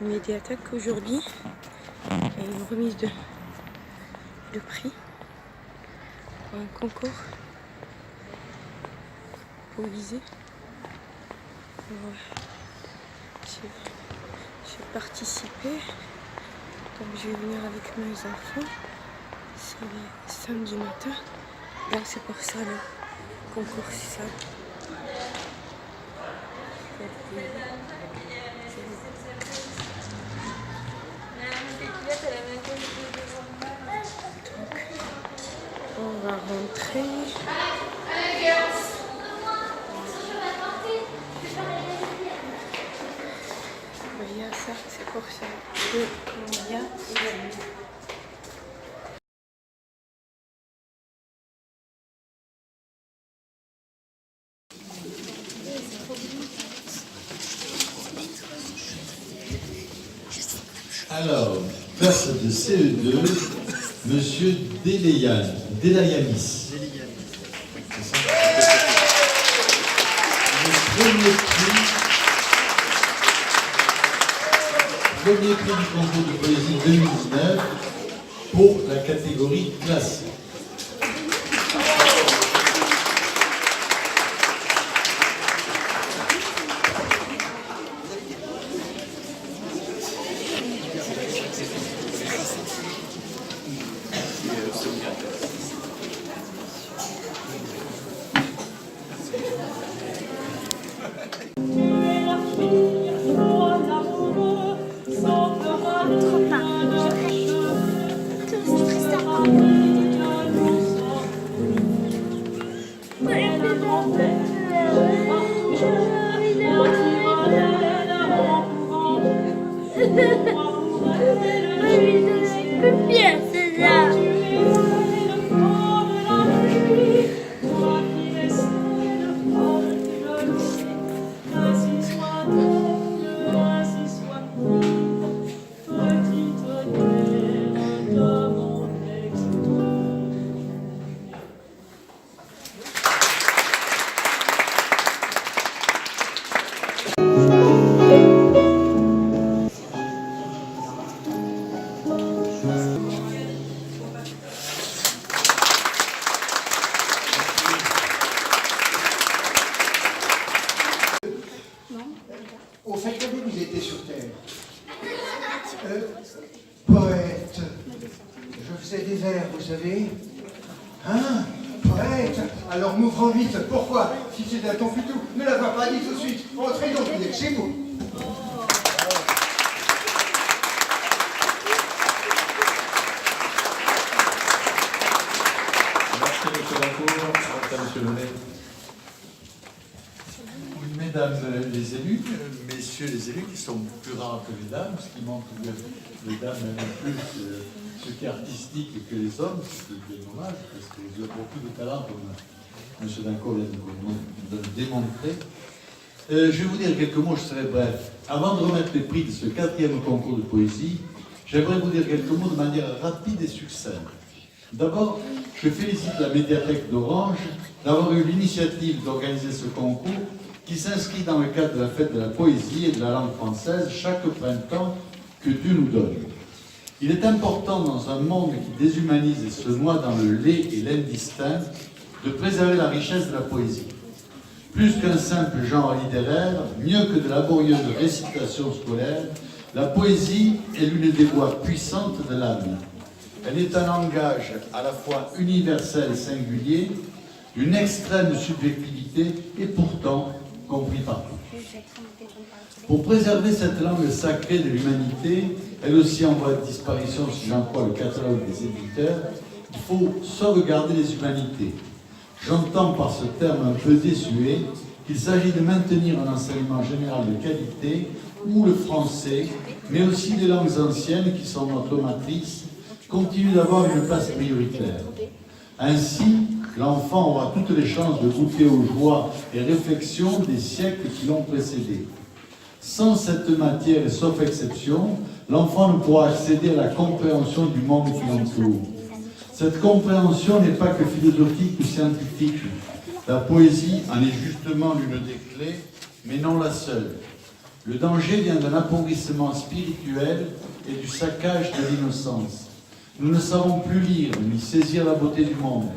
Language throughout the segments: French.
médiathèque aujourd'hui. Il y a une remise de prix pour un concours poésie. J'ai participé, donc je vais venir avec mes enfants. C'est samedi matin, donc c'est pour ça le concours, c'est ça. Donc, on va rentrer. Il y a ça, c'est pour ça. Il y a Alors, classe de CE2, Monsieur Delayanis. Le premier prix du concours de poésie 2019 pour la catégorie classe. Au fait, combien vous étiez sur Terre? Poète. Je faisais des vers, vous savez. Hein? Poète. Alors m'ouvrons vite. Pourquoi? Si c'est un ton plutôt, ne la vois pas dit tout de suite. Entrez donc, vous êtes chez vous. Merci, monsieur Dancourt. Monsieur le maire. Mesdames les élus, messieurs les élus qui sont plus rares que les dames, ce qui montre que les dames aiment plus ce qui est artistique que les hommes, ce qui est bien dommage, parce que vous avez beaucoup de talent, comme M. Dancourt vient de le démontrer. Je vais vous dire quelques mots, je serai bref. Avant de remettre les prix de ce 4e concours de poésie, j'aimerais vous dire quelques mots de manière rapide et succincte. D'abord, je félicite la médiathèque d'Orange d'avoir eu l'initiative d'organiser ce concours qui s'inscrit dans le cadre de la fête de la poésie et de la langue française chaque printemps que Dieu nous donne. Il est important dans un monde qui déshumanise et se noie dans le laid et l'indistinct de préserver la richesse de la poésie. Plus qu'un simple genre littéraire, mieux que de laborieuses récitations scolaires, la poésie est l'une des voix puissantes de l'âme. Elle est un langage à la fois universel et singulier, d'une extrême subjectivité et pourtant compris partout. Pour préserver cette langue sacrée de l'humanité, elle aussi en voie de disparition, si j'en crois le catalogue des éditeurs, il faut sauvegarder les humanités. J'entends par ce terme un peu désuet qu'il s'agit de maintenir un enseignement général de qualité où le français, mais aussi les langues anciennes qui sont notre matrice, continuent d'avoir une place prioritaire. Ainsi, l'enfant aura toutes les chances de goûter aux joies et réflexions des siècles qui l'ont précédé. Sans cette matière, et sauf exception, l'enfant ne pourra accéder à la compréhension du monde qui l'entoure. Cette compréhension n'est pas que philosophique ou scientifique. La poésie en est justement l'une des clés, mais non la seule. Le danger vient d'un appauvrissement spirituel et du saccage de l'innocence. Nous ne savons plus lire ni saisir la beauté du monde.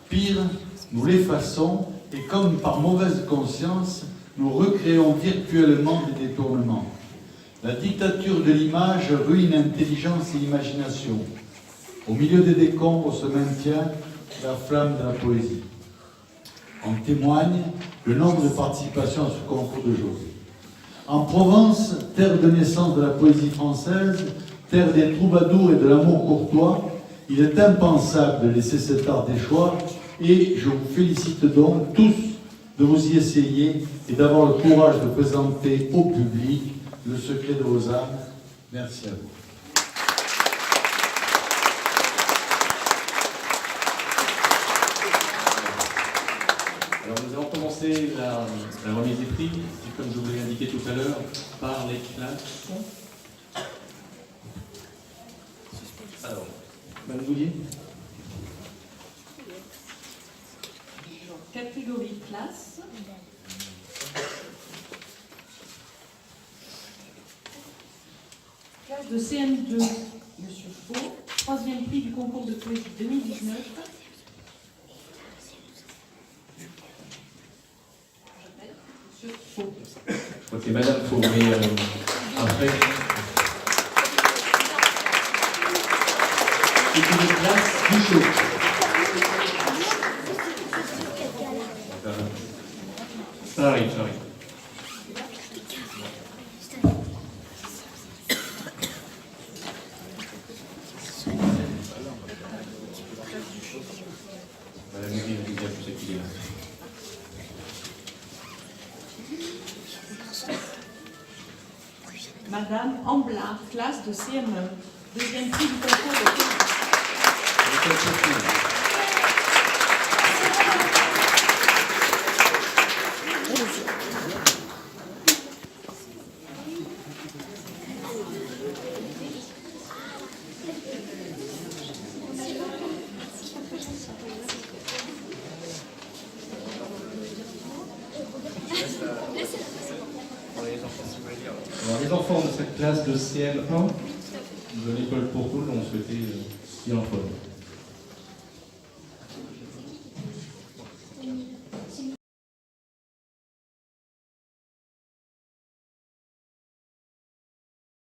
Pire, nous l'effaçons et comme par mauvaise conscience, nous recréons virtuellement des détournements. La dictature de l'image ruine intelligence et imagination. Au milieu des décombres se maintient la flamme de la poésie. En témoigne le nombre de participations à ce concours de José. En Provence, terre de naissance de la poésie française, terre des troubadours et de l'amour courtois, il est impensable de laisser cet art déchoir et je vous félicite donc tous de vous y essayer et d'avoir le courage de présenter au public le secret de vos âmes. Merci à vous. Alors nous allons commencer la remise des prix, et comme je vous l'ai indiqué tout à l'heure, par les classes. Alors, Madame Goulier. Catégorie classe. Classe de CM2, Monsieur Faux, 3e prix du concours de poésie 2019. Monsieur Faux. Je crois que c'est Madame Faux, mais après. C'est une classe du chaud. Ça arrive, ça arrive. Madame Goulier, vous dire tout ce qu'il est là. Madame Amblard, classe de CM1, 2e prix du concours de poésie. Alors, les enfants de cette classe de CM1 de l'école Pourtoul ont souhaité s'y employer.